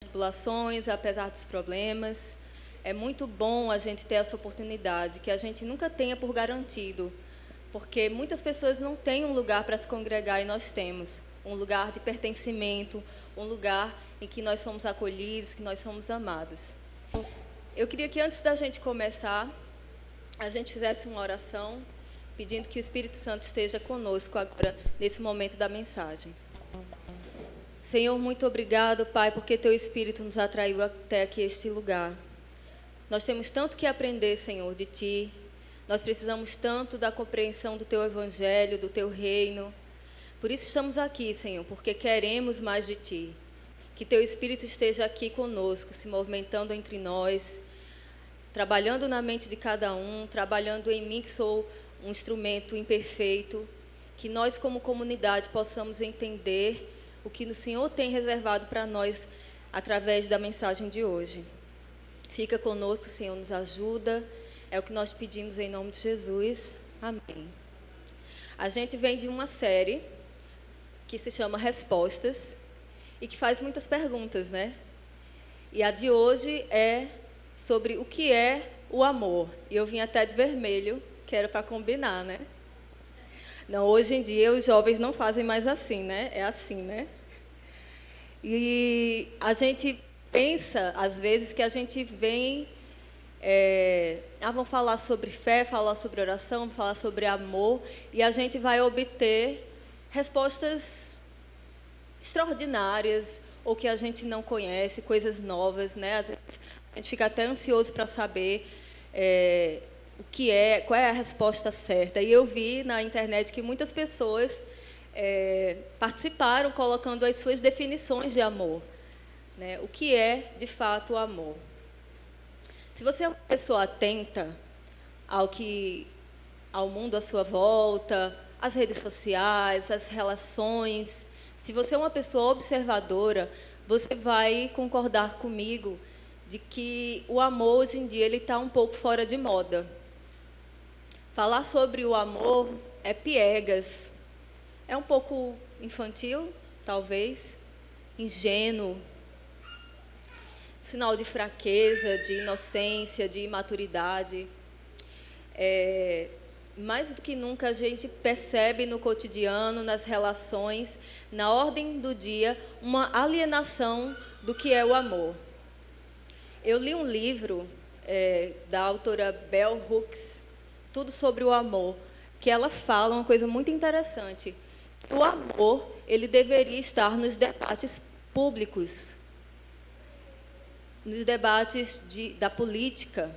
tribulações, apesar dos problemas. É muito bom a gente ter essa oportunidade, que a gente nunca tenha por garantido, porque muitas pessoas não têm um lugar para se congregar e nós temos. Um lugar de pertencimento, um lugar em que nós somos acolhidos, que nós somos amados. Eu queria que antes da gente começar, a gente fizesse uma oração, pedindo que o Espírito Santo esteja conosco agora, nesse momento da mensagem. Senhor, muito obrigado, Pai, porque Teu Espírito nos atraiu até aqui este lugar. Nós temos tanto que aprender, Senhor, de Ti. Nós precisamos tanto da compreensão do Teu Evangelho, do Teu Reino. Por isso estamos aqui, Senhor, porque queremos mais de Ti. Que Teu Espírito esteja aqui conosco, se movimentando entre nós, trabalhando na mente de cada um, trabalhando em mim, que sou um instrumento imperfeito. Que nós, como comunidade, possamos entender o que o Senhor tem reservado para nós através da mensagem de hoje. Fica conosco, Senhor, nos ajuda. É o que nós pedimos em nome de Jesus. Amém. A gente vem de uma série que se chama Respostas e que faz muitas perguntas, né? E a de hoje é sobre o que é o amor. E eu vim até de vermelho, que era para combinar, né? Não, hoje em dia os jovens não fazem mais assim, né? É assim, né? E a gente pensa, às vezes, que a gente vem... vamos falar sobre fé, falar sobre oração, falar sobre amor, e a gente vai obter respostas extraordinárias, ou que a gente não conhece, coisas novas, né? A gente fica até ansioso para saber qual é a resposta certa. E eu vi na internet que muitas pessoas participaram colocando as suas definições de amor, né? O que é, de fato, o amor? Se você é uma pessoa atenta ao mundo à sua volta, às redes sociais, às relações, se você é uma pessoa observadora, você vai concordar comigo de que o amor, hoje em dia, ele está um pouco fora de moda. Falar sobre o amor é piegas. É um pouco infantil, talvez, ingênuo, sinal de fraqueza, de inocência, de imaturidade. Mais do que nunca a gente percebe no cotidiano, nas relações, na ordem do dia, uma alienação do que é o amor. Eu li um livro da autora Bell Hooks, Tudo sobre o Amor, que ela fala uma coisa muito interessante. O amor, ele deveria estar nos debates públicos, nos debates da política.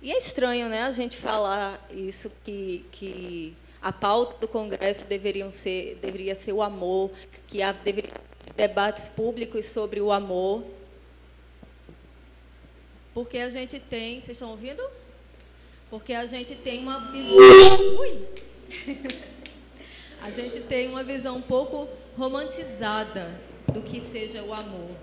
E é estranho, né, a gente falar isso, que a pauta do Congresso deveria ser o amor, que deveria haver debates públicos sobre o amor. Porque a gente tem... Vocês estão ouvindo? Porque a gente tem uma visão... Ui! A gente tem uma visão um pouco romantizada do que seja o amor.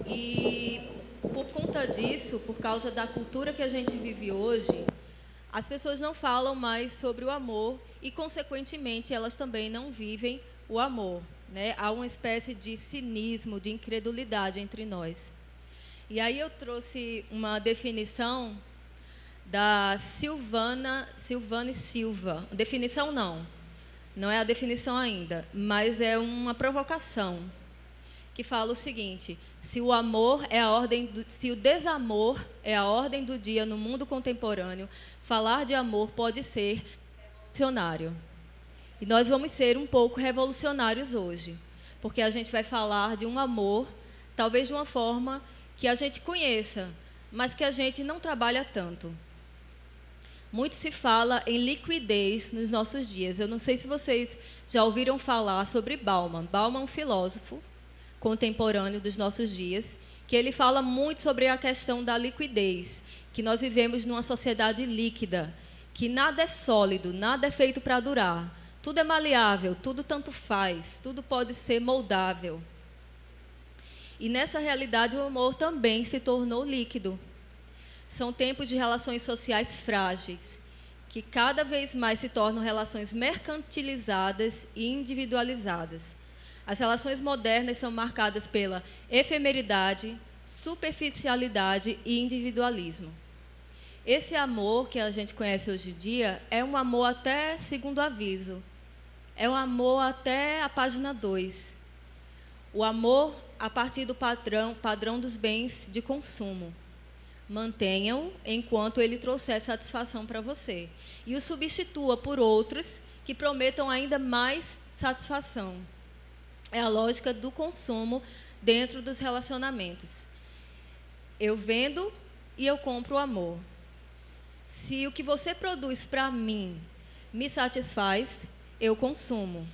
E, por conta disso, por causa da cultura que a gente vive hoje, as pessoas não falam mais sobre o amor e, consequentemente, elas também não vivem o amor, né? Há uma espécie de cinismo, de incredulidade entre nós. E aí eu trouxe uma definição da Silvane Silva. Definição não é a definição ainda, mas é uma provocação, que fala o seguinte: se o desamor é a ordem do dia no mundo contemporâneo, falar de amor pode ser revolucionário. E nós vamos ser um pouco revolucionários hoje, porque a gente vai falar de um amor, talvez de uma forma que a gente conheça, mas que a gente não trabalha tanto. Muito se fala em liquidez nos nossos dias. Eu não sei se vocês já ouviram falar sobre Bauman. Bauman é um filósofo contemporâneo dos nossos dias, que ele fala muito sobre a questão da liquidez, que nós vivemos numa sociedade líquida, que nada é sólido, nada é feito para durar. Tudo é maleável, tudo tanto faz, tudo pode ser moldável. E nessa realidade o amor também se tornou líquido. São tempos de relações sociais frágeis, que cada vez mais se tornam relações mercantilizadas e individualizadas. As relações modernas são marcadas pela efemeridade, superficialidade e individualismo. Esse amor que a gente conhece hoje em dia é um amor até segundo aviso. É um amor até a página 2. O amor a partir do padrão dos bens de consumo. Mantenha-o enquanto ele trouxer satisfação para você. E o substitua por outros que prometam ainda mais satisfação. É a lógica do consumo dentro dos relacionamentos. Eu vendo e eu compro o amor. Se o que você produz para mim me satisfaz, eu consumo.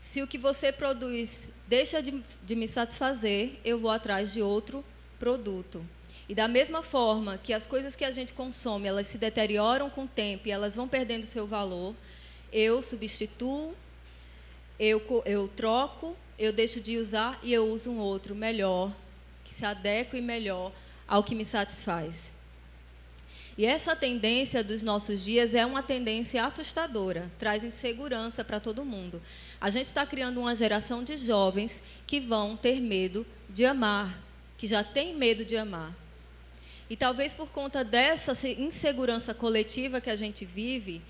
Se o que você produz deixa de me satisfazer, eu vou atrás de outro produto. E da mesma forma que as coisas que a gente consome, elas se deterioram com o tempo e elas vão perdendo seu valor, eu substituo, eu troco, eu deixo de usar e eu uso um outro melhor, que se adeque melhor ao que me satisfaz. E essa tendência dos nossos dias é uma tendência assustadora, traz insegurança para todo mundo. A gente está criando uma geração de jovens que vão ter medo de amar, que já tem medo de amar. E talvez por conta dessa insegurança coletiva que a gente vive,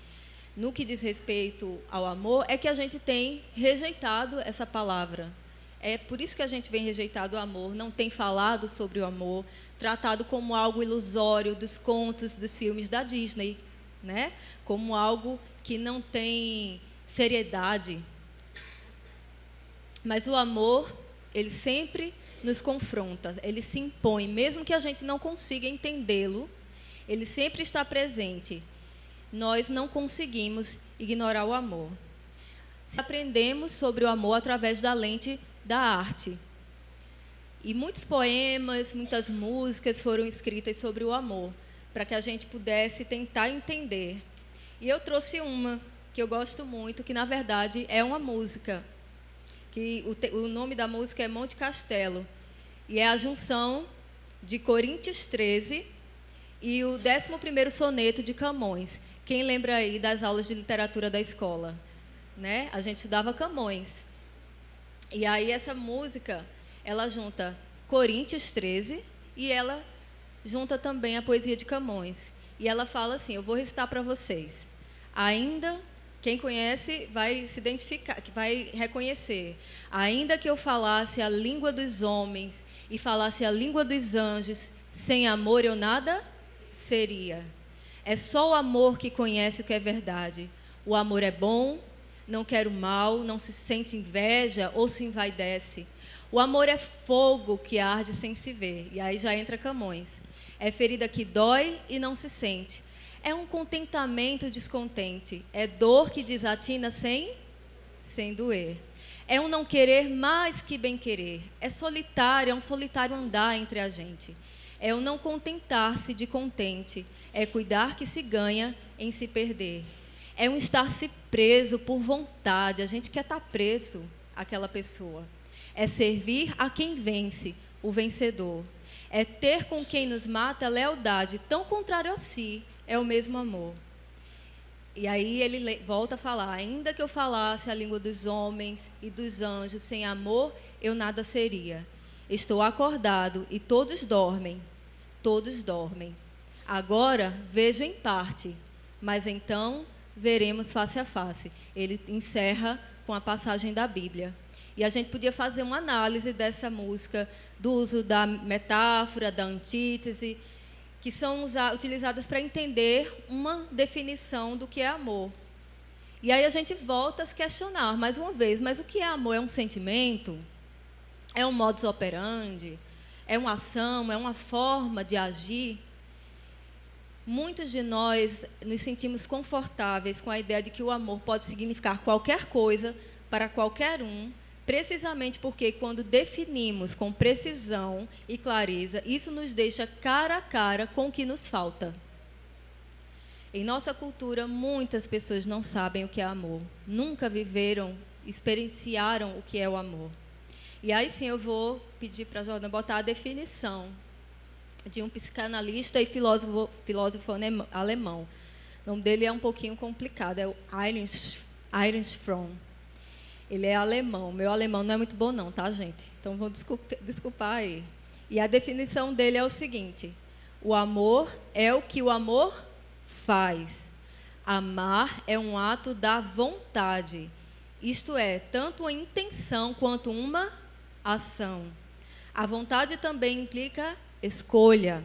no que diz respeito ao amor, é que a gente tem rejeitado essa palavra. É por isso que a gente vem rejeitado o amor, não tem falado sobre o amor, tratado como algo ilusório dos contos, dos filmes da Disney, né? Como algo que não tem seriedade. Mas o amor, ele sempre nos confronta, ele se impõe, mesmo que a gente não consiga entendê-lo, ele sempre está presente. Nós não conseguimos ignorar o amor. Aprendemos sobre o amor através da lente da arte. E muitos poemas, muitas músicas foram escritas sobre o amor, para que a gente pudesse tentar entender. E eu trouxe uma que eu gosto muito, que na verdade é uma música, que o nome da música é Monte Castelo, e é a junção de Coríntios 13 e o 11º soneto de Camões. Quem lembra aí das aulas de literatura da escola? Né? A gente estudava Camões. E aí essa música, ela junta Coríntios 13 e ela junta também a poesia de Camões. E ela fala assim, eu vou recitar para vocês. Ainda, quem conhece vai se identificar, vai reconhecer. Ainda que eu falasse a língua dos homens e falasse a língua dos anjos, sem amor eu nada seria. É só o amor que conhece o que é verdade. O amor é bom, não quer o mal, não se sente inveja ou se envaidece. O amor é fogo que arde sem se ver. E aí já entra Camões. É ferida que dói e não se sente. É um contentamento descontente. É dor que desatina sem doer. É um não querer mais que bem querer. É solitário, é um solitário andar entre a gente. É o não contentar-se de contente. É cuidar que se ganha em se perder. É um estar-se preso por vontade. A gente quer estar preso àquela pessoa. É servir a quem vence, o vencedor. É ter com quem nos mata a lealdade, tão contrário a si, é o mesmo amor. E aí ele volta a falar, ainda que eu falasse a língua dos homens e dos anjos, sem amor eu nada seria. Estou acordado e todos dormem. Agora vejo em parte, mas então veremos face a face. Ele encerra com a passagem da Bíblia. E a gente podia fazer uma análise dessa música, do uso da metáfora, da antítese, que são utilizadas para entender uma definição do que é amor. E aí a gente volta a se questionar, mais uma vez, mas o que é amor? É um sentimento? É um modus operandi? É uma ação? É uma forma de agir? Muitos de nós nos sentimos confortáveis com a ideia de que o amor pode significar qualquer coisa para qualquer um, precisamente porque quando definimos com precisão e clareza, isso nos deixa cara a cara com o que nos falta. Em nossa cultura, muitas pessoas não sabem o que é amor, nunca viveram, experienciaram o que é o amor. E aí sim eu vou pedir para a Jordan botar a definição de um psicanalista e filósofo alemão. O nome dele é um pouquinho complicado, é o Heinrich Fromm. Ele é alemão. Meu alemão não é muito bom não, tá, gente? Então, vou desculpar aí. E a definição dele é o seguinte: o amor é o que o amor faz. Amar é um ato da vontade. Isto é, tanto a intenção quanto uma ação. A vontade também implica escolha.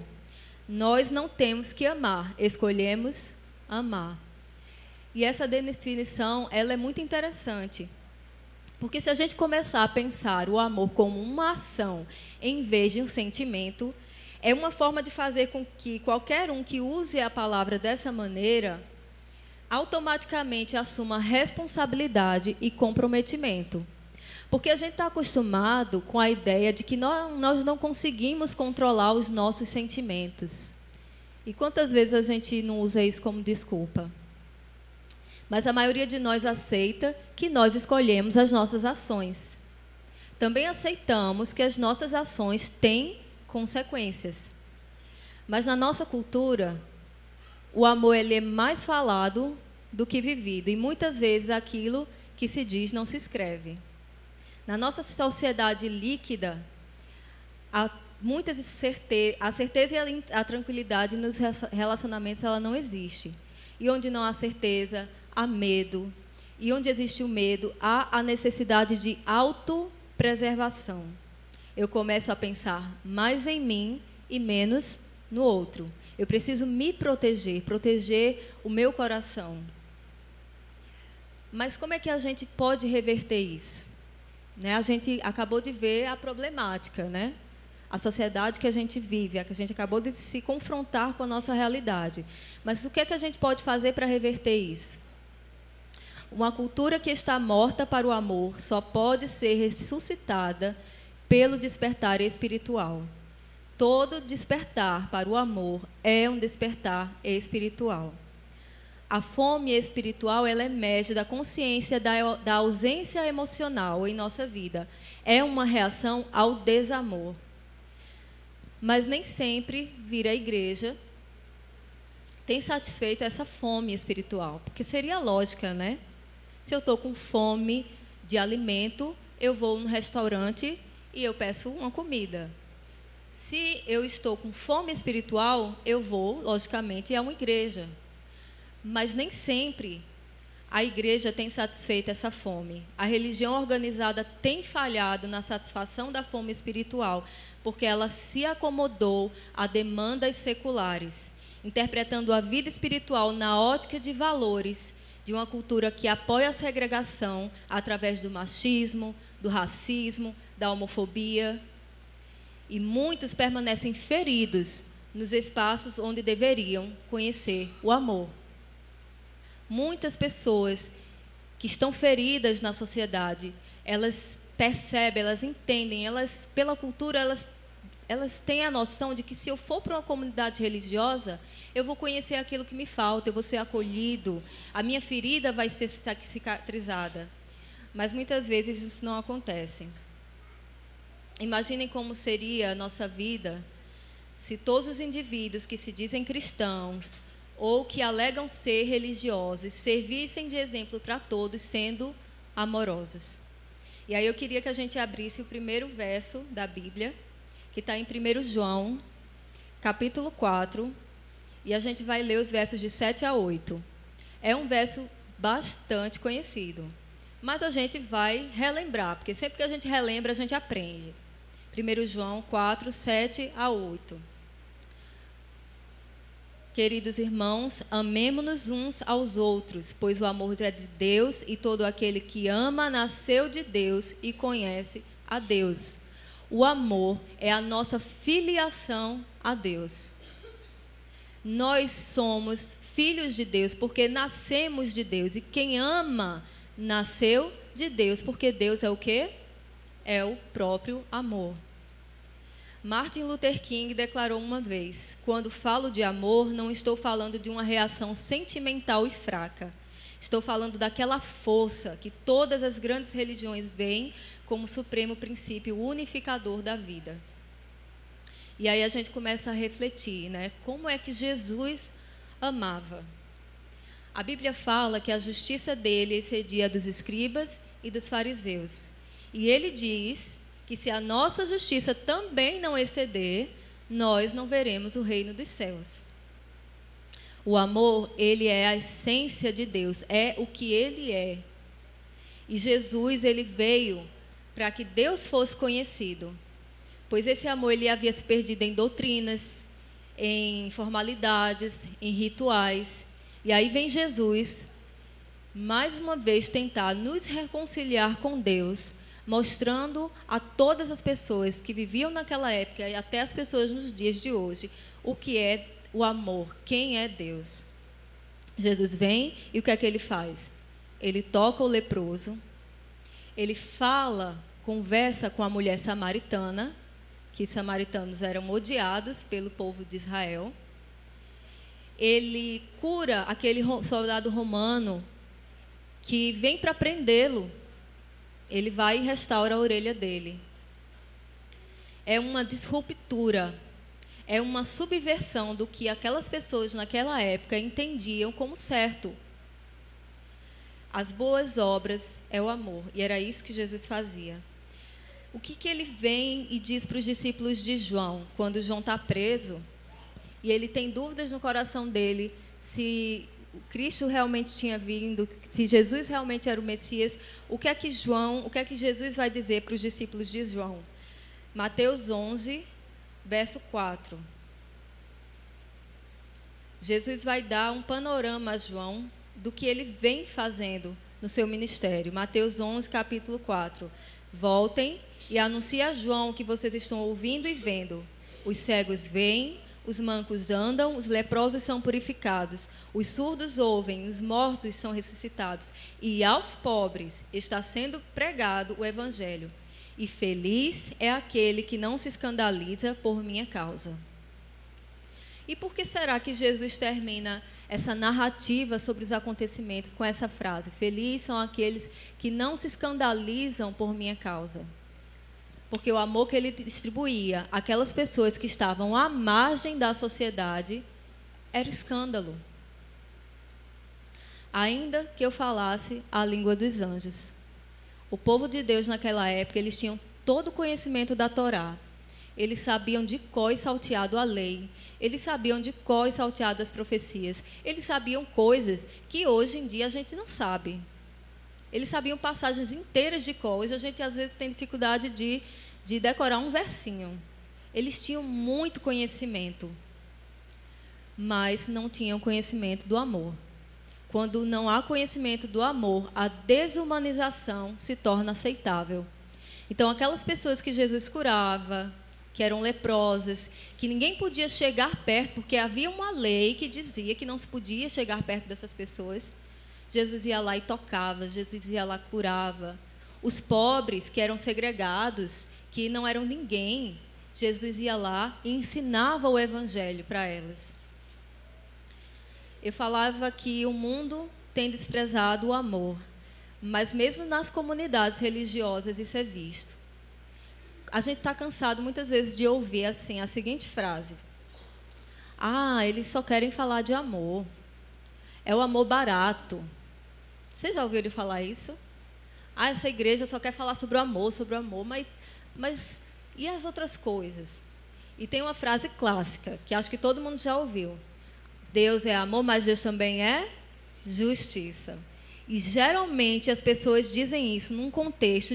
Nós não temos que amar, escolhemos amar. E essa definição, ela é muito interessante. Porque se a gente começar a pensar o amor como uma ação em vez de um sentimento, é uma forma de fazer com que qualquer um que use a palavra dessa maneira automaticamente assuma responsabilidade e comprometimento. Porque a gente está acostumado com a ideia de que nós não conseguimos controlar os nossos sentimentos. E quantas vezes a gente não usa isso como desculpa? Mas a maioria de nós aceita que nós escolhemos as nossas ações. Também aceitamos que as nossas ações têm consequências. Mas na nossa cultura, o amor ele é mais falado do que vivido. E muitas vezes aquilo que se diz não se escreve. Na nossa sociedade líquida, a certeza e a tranquilidade nos relacionamentos ela não existe. E onde não há certeza, há medo. E onde existe o medo, há a necessidade de autopreservação. Eu começo a pensar mais em mim e menos no outro. Eu preciso me proteger, proteger o meu coração. Mas como é que a gente pode reverter isso? A gente acabou de ver a problemática, né? A sociedade que a gente vive, a que a gente acabou de se confrontar com a nossa realidade. Mas o que é que a gente pode fazer para reverter isso? Uma cultura que está morta para o amor só pode ser ressuscitada pelo despertar espiritual. Todo despertar para o amor é um despertar espiritual. A fome espiritual ela emerge da consciência da ausência emocional em nossa vida. É uma reação ao desamor. Mas nem sempre vir à igreja tem satisfeito essa fome espiritual. Porque seria lógica, né? Se eu estou com fome de alimento, eu vou no restaurante e eu peço uma comida. Se eu estou com fome espiritual, eu vou, logicamente, a uma igreja. Mas nem sempre a igreja tem satisfeito essa fome. A religião organizada tem falhado na satisfação da fome espiritual, porque ela se acomodou a demandas seculares, interpretando a vida espiritual na ótica de valores de uma cultura que apoia a segregação através do machismo, do racismo, da homofobia. E muitos permanecem feridos nos espaços onde deveriam conhecer o amor. Muitas pessoas que estão feridas na sociedade, elas percebem, elas entendem, pela cultura, elas têm a noção de que se eu for para uma comunidade religiosa, eu vou conhecer aquilo que me falta, eu vou ser acolhido, a minha ferida vai ser cicatrizada. Mas muitas vezes isso não acontece. Imaginem como seria a nossa vida se todos os indivíduos que se dizem cristãos ou que alegam ser religiosos servissem de exemplo para todos, sendo amorosos. E aí eu queria que a gente abrisse o primeiro verso da Bíblia, que está em 1 João, capítulo 4, e a gente vai ler os versos de 7 a 8. É um verso bastante conhecido, mas a gente vai relembrar, porque sempre que a gente relembra, a gente aprende. 1 João 4, 7 a 8. Queridos irmãos, amemo-nos uns aos outros, pois o amor é de Deus e todo aquele que ama nasceu de Deus e conhece a Deus. O amor é a nossa filiação a Deus. Nós somos filhos de Deus porque nascemos de Deus. E quem ama, nasceu de Deus, porque Deus é o quê? É o próprio amor. Martin Luther King declarou uma vez: quando falo de amor, não estou falando de uma reação sentimental e fraca. Estou falando daquela força que todas as grandes religiões veem como supremo princípio unificador da vida. E aí a gente começa a refletir, né? Como é que Jesus amava? A Bíblia fala que a justiça dele excedia a dos escribas e dos fariseus. E ele diz que se a nossa justiça também não exceder, nós não veremos o reino dos céus. O amor, ele é a essência de Deus, é o que ele é. E Jesus, ele veio para que Deus fosse conhecido, pois esse amor ele havia se perdido em doutrinas, em formalidades, em rituais. E aí vem Jesus, mais uma vez, tentar nos reconciliar com Deus, mostrando a todas as pessoas que viviam naquela época e até as pessoas nos dias de hoje, o que é o amor, quem é Deus. Jesus vem e o que é que ele faz? Ele toca o leproso, ele conversa com a mulher samaritana, que os samaritanos eram odiados pelo povo de Israel. Ele cura aquele soldado romano que vem para prendê-lo. Ele vai e restaura a orelha dele. É uma disruptura, é uma subversão do que aquelas pessoas naquela época entendiam como certo. As boas obras é o amor, e era isso que Jesus fazia. O que ele vem e diz para os discípulos de João, quando João está preso, e ele tem dúvidas no coração dele, se Cristo realmente tinha vindo, se Jesus realmente era o Messias, o que é que Jesus vai dizer para os discípulos de João? Mateus 11, verso 4. Jesus vai dar um panorama a João do que ele vem fazendo no seu ministério. Mateus 11, capítulo 4. Voltem e anunciem a João o que vocês estão ouvindo e vendo. Os cegos veem, os mancos andam, os leprosos são purificados, os surdos ouvem, os mortos são ressuscitados, e aos pobres está sendo pregado o evangelho. E feliz é aquele que não se escandaliza por minha causa. E por que será que Jesus termina essa narrativa sobre os acontecimentos com essa frase? Felizes são aqueles que não se escandalizam por minha causa. Porque o amor que ele distribuía àquelas pessoas que estavam à margem da sociedade era escândalo. Ainda que eu falasse a língua dos anjos. O povo de Deus naquela época, eles tinham todo o conhecimento da Torá. Eles sabiam de cor e salteado a lei. Eles sabiam de cor e salteado as profecias. Eles sabiam coisas que hoje em dia a gente não sabe. Eles sabiam passagens inteiras de cor. Hoje a gente às vezes tem dificuldade de decorar um versinho. Eles tinham muito conhecimento, mas não tinham conhecimento do amor. Quando não há conhecimento do amor, a desumanização se torna aceitável. Então, aquelas pessoas que Jesus curava, que eram leprosas, que ninguém podia chegar perto, porque havia uma lei que dizia que não se podia chegar perto dessas pessoas. Jesus ia lá e tocava, Jesus ia lá e curava. Os pobres, que eram segregados, que não eram ninguém, Jesus ia lá e ensinava o evangelho para elas. Eu falava que o mundo tem desprezado o amor, mas mesmo nas comunidades religiosas isso é visto. A gente está cansado muitas vezes de ouvir assim a seguinte frase: eles só querem falar de amor. É o amor barato. Você já ouviu ele falar isso? Essa igreja só quer falar sobre o amor, mas e as outras coisas? E tem uma frase clássica, que acho que todo mundo já ouviu. Deus é amor, mas Deus também é justiça. E geralmente as pessoas dizem isso num contexto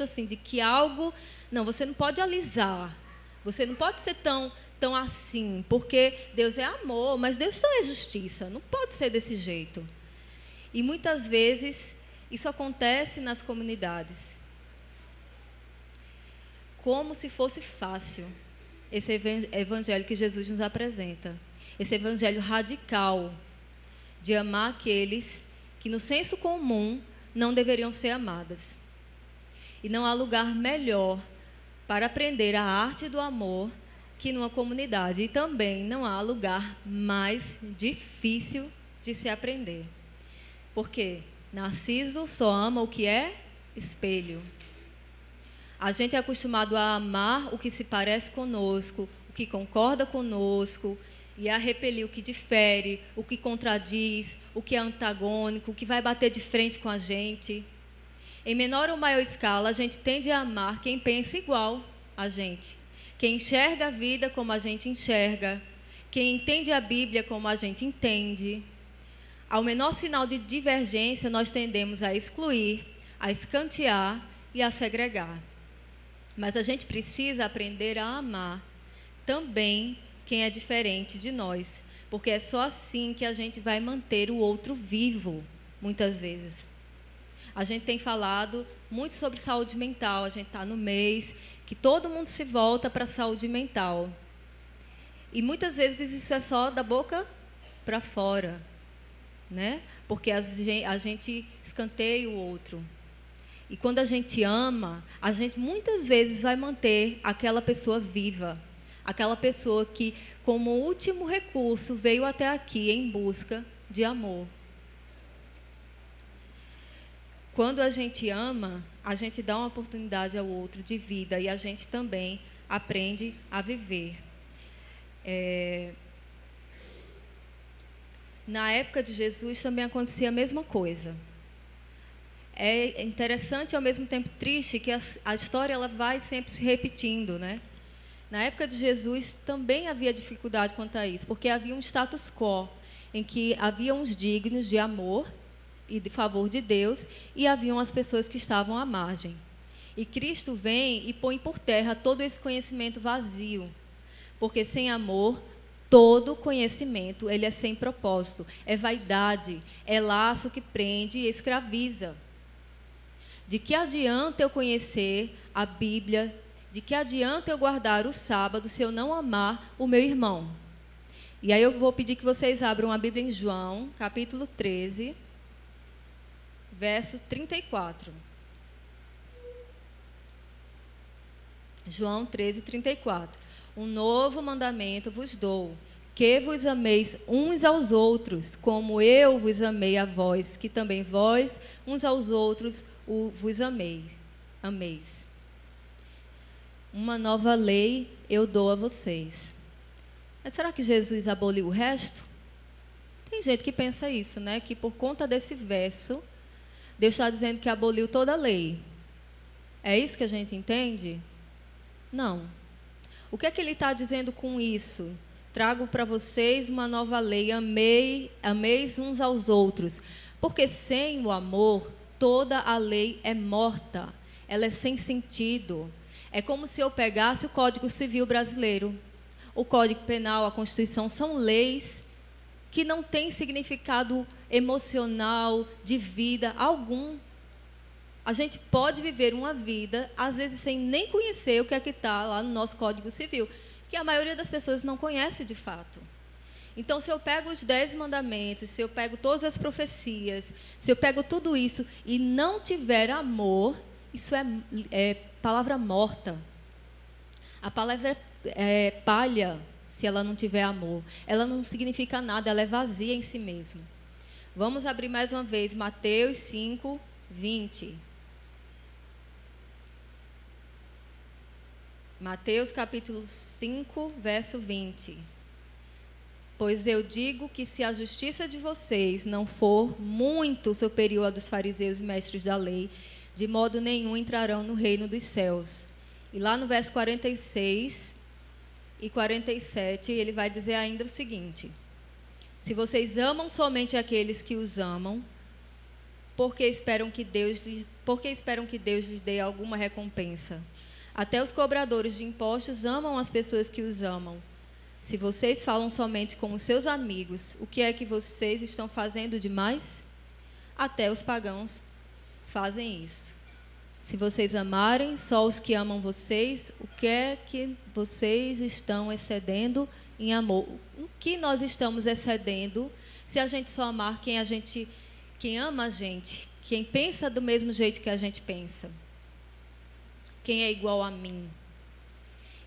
assim, de que algo... Não, você não pode alisar. Você não pode ser tão assim, porque Deus é amor, mas Deus só é justiça. Não pode ser desse jeito. E muitas vezes isso acontece nas comunidades. Como se fosse fácil esse evangelho que Jesus nos apresenta. Esse evangelho radical de amar aqueles que no senso comum não deveriam ser amadas. E não há lugar melhor para aprender a arte do amor que numa comunidade. E também não há lugar mais difícil de se aprender. Porque Narciso só ama o que é espelho. A gente é acostumado a amar o que se parece conosco, o que concorda conosco, e a repelir o que difere, o que contradiz, o que é antagônico, o que vai bater de frente com a gente. Em menor ou maior escala, a gente tende a amar quem pensa igual a gente, quem enxerga a vida como a gente enxerga, quem entende a Bíblia como a gente entende. Ao menor sinal de divergência, nós tendemos a excluir, a escantear e a segregar. Mas a gente precisa aprender a amar também quem é diferente de nós, porque é só assim que a gente vai manter o outro vivo, muitas vezes. A gente tem falado muito sobre saúde mental, a gente está no mês que todo mundo se volta para a saúde mental. E muitas vezes isso é só da boca para fora, né? Porque a gente escanteia o outro. E quando a gente ama, a gente muitas vezes vai manter aquela pessoa viva. Aquela pessoa que, como último recurso, veio até aqui em busca de amor. Quando a gente ama, a gente dá uma oportunidade ao outro de vida e a gente também aprende a viver. Na época de Jesus também acontecia a mesma coisa. É interessante e ao mesmo tempo triste que a história ela vai sempre se repetindo, né? Na época de Jesus também havia dificuldade quanto a isso, porque havia um status quo em que havia uns dignos de amor e de favor de Deus, e haviam as pessoas que estavam à margem. E Cristo vem e põe por terra todo esse conhecimento vazio, porque sem amor, todo conhecimento ele é sem propósito, é vaidade, é laço que prende e escraviza. De que adianta eu conhecer a Bíblia? De que adianta eu guardar o sábado se eu não amar o meu irmão? E aí eu vou pedir que vocês abram a Bíblia em João, capítulo 13, verso 34. João 13, 34. Um novo mandamento vos dou, que vos ameis uns aos outros, como eu vos amei a vós, que também vós uns aos outros vos ameis. Uma nova lei eu dou a vocês. Mas será que Jesus aboliu o resto? Tem gente que pensa isso, né? Que por conta desse verso, Deus está dizendo que aboliu toda a lei. É isso que a gente entende? Não. O que é que ele está dizendo com isso? Trago para vocês uma nova lei, ameis uns aos outros. Porque sem o amor, toda a lei é morta. Ela é sem sentido. É como se eu pegasse o Código Civil brasileiro. O Código Penal, a Constituição, são leis que não têm significado emocional, de vida algum. A gente pode viver uma vida, às vezes, sem nem conhecer o que é que está lá no nosso Código Civil, que a maioria das pessoas não conhece de fato. Então, se eu pego os 10 mandamentos, se eu pego todas as profecias, se eu pego tudo isso e não tiver amor, isso é palavra morta. A palavra é palha, se ela não tiver amor. Ela não significa nada, ela é vazia em si mesma. Vamos abrir mais uma vez, Mateus 5, 20. Mateus capítulo 5, verso 20. Pois eu digo que se a justiça de vocês não for muito superior à dos fariseus e mestres da lei, de modo nenhum entrarão no reino dos céus. E lá no verso 46 e 47, ele vai dizer ainda o seguinte: se vocês amam somente aqueles que os amam, por que esperam que Deus lhes dê alguma recompensa? Até os cobradores de impostos amam as pessoas que os amam. Se vocês falam somente com os seus amigos, o que é que vocês estão fazendo demais? Até os pagãos fazem isso. Se vocês amarem só os que amam vocês, o que é que vocês estão excedendo em amor? O que nós estamos excedendo se a gente só amar quem ama a gente, quem pensa do mesmo jeito que a gente pensa, quem é igual a mim?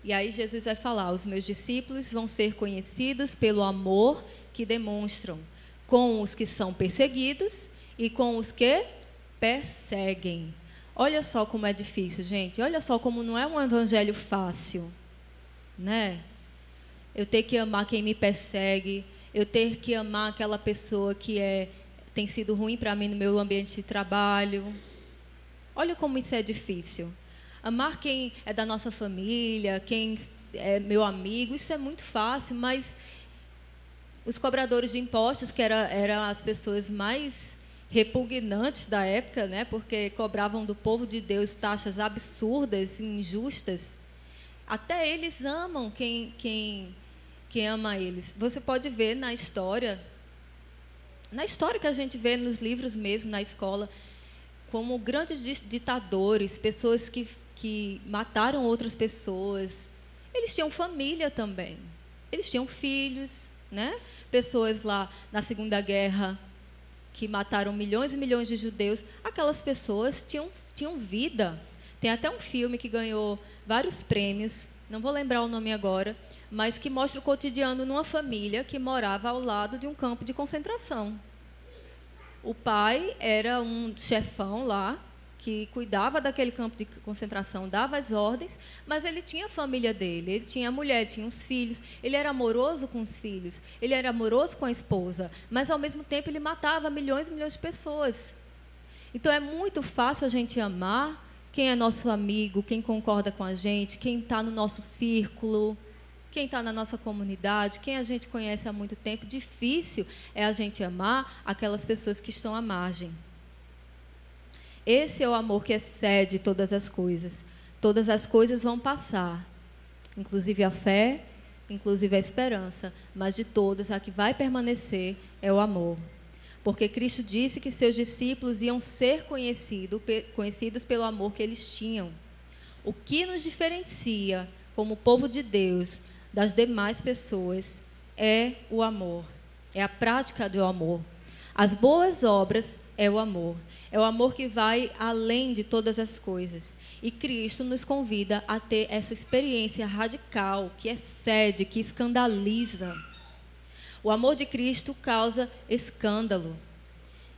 E aí Jesus vai falar: os meus discípulos vão ser conhecidos pelo amor que demonstram com os que são perseguidos e com os que perseguem. Olha só como é difícil, gente. Olha só como não é um evangelho fácil, né? Eu ter que amar quem me persegue, eu ter que amar aquela pessoa que tem sido ruim para mim no meu ambiente de trabalho. Olha como isso é difícil. Amar quem é da nossa família, quem é meu amigo, isso é muito fácil, mas os cobradores de impostos, que eram as pessoas mais repugnantes da época, né, porque cobravam do povo de Deus taxas absurdas e injustas, até eles amam quem ama eles. Você pode ver na história que a gente vê nos livros mesmo, na escola, como grandes ditadores, pessoas que mataram outras pessoas. Eles tinham família também. Eles tinham filhos, né? Pessoas lá na Segunda Guerra que mataram milhões e milhões de judeus. Aquelas pessoas tinham vida. Tem até um filme que ganhou vários prêmios, não vou lembrar o nome agora, mas que mostra o cotidiano numa família que morava ao lado de um campo de concentração. O pai era um chefão lá, que cuidava daquele campo de concentração, dava as ordens, mas ele tinha a família dele, ele tinha a mulher, tinha os filhos, ele era amoroso com os filhos, ele era amoroso com a esposa, mas, ao mesmo tempo, ele matava milhões e milhões de pessoas. Então, é muito fácil a gente amar quem é nosso amigo, quem concorda com a gente, quem está no nosso círculo, quem está na nossa comunidade, quem a gente conhece há muito tempo. Difícil é a gente amar aquelas pessoas que estão à margem. Esse é o amor que excede todas as coisas. Todas as coisas vão passar, inclusive a fé, inclusive a esperança, mas de todas, a que vai permanecer é o amor. Porque Cristo disse que seus discípulos iam ser conhecidos pelo amor que eles tinham. O que nos diferencia como povo de Deus das demais pessoas é o amor, é a prática do amor. As boas obras é o amor que vai além de todas as coisas. E Cristo nos convida a ter essa experiência radical, que excede, que escandaliza. O amor de Cristo causa escândalo.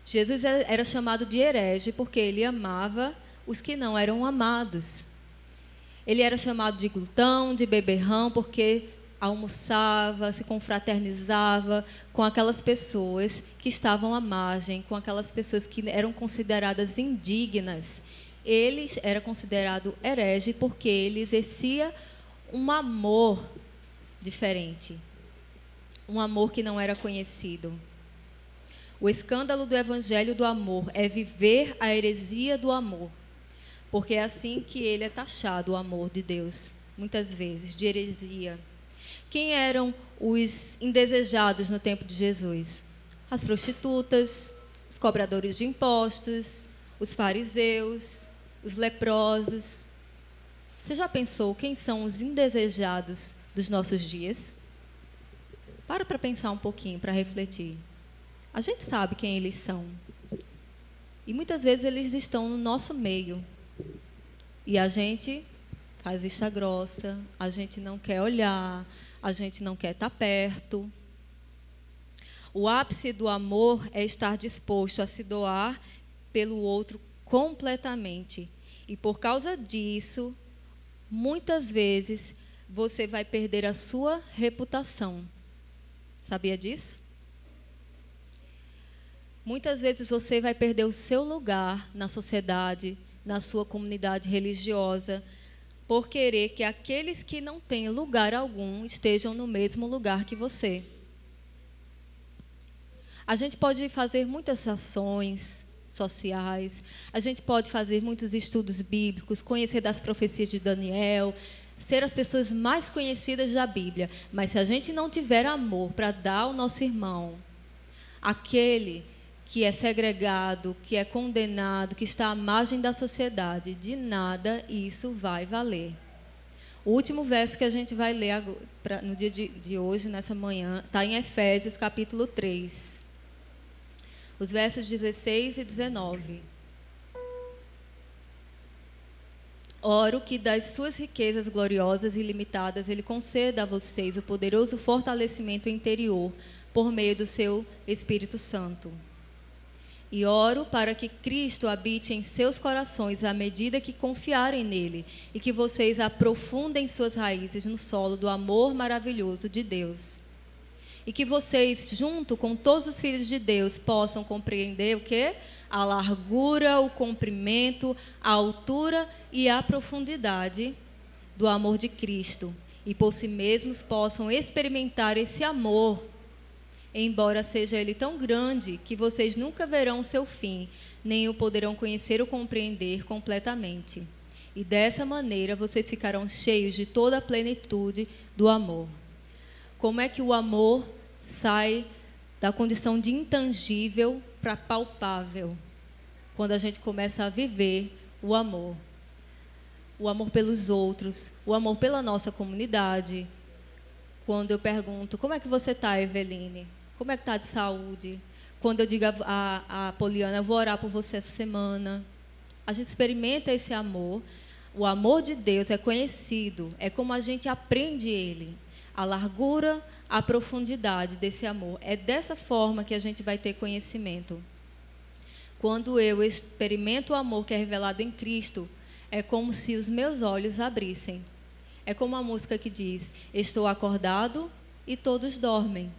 Jesus era chamado de herege porque ele amava os que não eram amados. Ele era chamado de glutão, de beberrão, porque almoçava, se confraternizava com aquelas pessoas que estavam à margem, com aquelas pessoas que eram consideradas indignas. Ele era considerado herege porque ele exercia um amor diferente, um amor que não era conhecido. O escândalo do evangelho do amor é viver a heresia do amor, porque é assim que ele é taxado, o amor de Deus, muitas vezes, de heresia. Quem eram os indesejados no tempo de Jesus? As prostitutas, os cobradores de impostos, os fariseus, os leprosos. Você já pensou quem são os indesejados dos nossos dias? Para pensar um pouquinho, para refletir. A gente sabe quem eles são. E muitas vezes eles estão no nosso meio. E a gente faz vista grossa, a gente não quer olhar, a gente não quer estar perto. O ápice do amor é estar disposto a se doar pelo outro completamente. E por causa disso, muitas vezes, você vai perder a sua reputação. Sabia disso? Muitas vezes você vai perder o seu lugar na sociedade, na sua comunidade religiosa, por querer que aqueles que não têm lugar algum estejam no mesmo lugar que você. A gente pode fazer muitas ações sociais, a gente pode fazer muitos estudos bíblicos, conhecer das profecias de Daniel, ser as pessoas mais conhecidas da Bíblia, mas se a gente não tiver amor para dar ao nosso irmão, aquele que é segregado, que é condenado, que está à margem da sociedade, de nada isso vai valer. O último verso que a gente vai ler no dia de hoje, nessa manhã, está em Efésios, capítulo 3. Os versos 16 e 19. Oro que das suas riquezas gloriosas e ilimitadas Ele conceda a vocês o poderoso fortalecimento interior por meio do seu Espírito Santo. E oro para que Cristo habite em seus corações à medida que confiarem nele e que vocês aprofundem suas raízes no solo do amor maravilhoso de Deus. E que vocês, junto com todos os filhos de Deus, possam compreender o quê? a largura, o comprimento, a altura e a profundidade do amor de Cristo, e por si mesmos possam experimentar esse amor, embora seja ele tão grande que vocês nunca verão o seu fim, nem o poderão conhecer ou compreender completamente. E dessa maneira vocês ficarão cheios de toda a plenitude do amor. Como é que o amor sai da condição de intangível para palpável? Quando a gente começa a viver o amor. O amor pelos outros, o amor pela nossa comunidade. Quando eu pergunto, como é que você está, Eveline? Como é que está de saúde? Quando eu digo a Poliana, eu vou orar por você essa semana. A gente experimenta esse amor. O amor de Deus é conhecido, é como a gente aprende ele. A largura, a profundidade desse amor. É dessa forma que a gente vai ter conhecimento. Quando eu experimento o amor que é revelado em Cristo, é como se os meus olhos abrissem. É como a música que diz, estou acordado e todos dormem.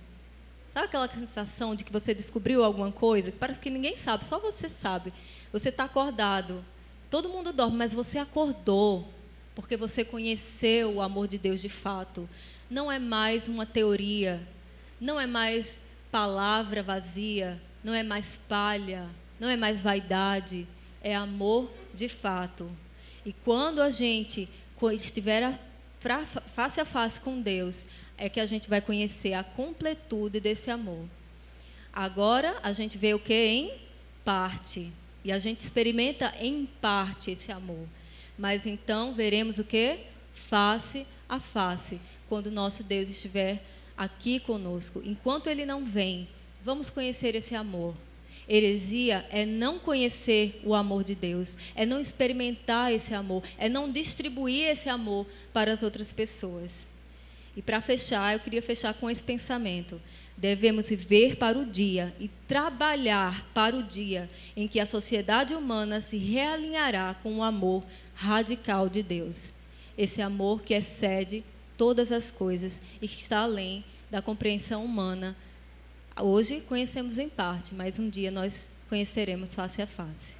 Sabe aquela sensação de que você descobriu alguma coisa? Que parece que ninguém sabe, só você sabe. Você está acordado, todo mundo dorme, mas você acordou, porque você conheceu o amor de Deus de fato. Não é mais uma teoria, não é mais palavra vazia, não é mais palha, não é mais vaidade, é amor de fato. E quando a gente estiver face a face com Deus, é que a gente vai conhecer a completude desse amor. Agora, a gente vê o que? Em parte. E a gente experimenta em parte esse amor. Mas então, veremos o que? Face a face. Quando o nosso Deus estiver aqui conosco. Enquanto Ele não vem, vamos conhecer esse amor. Heresia é não conhecer o amor de Deus, é não experimentar esse amor, é não distribuir esse amor para as outras pessoas. E para fechar, eu queria fechar com esse pensamento. Devemos viver para o dia e trabalhar para o dia em que a sociedade humana se realinhará com o amor radical de Deus. Esse amor que excede todas as coisas e que está além da compreensão humana. Hoje conhecemos em parte, mas um dia nós conheceremos face a face.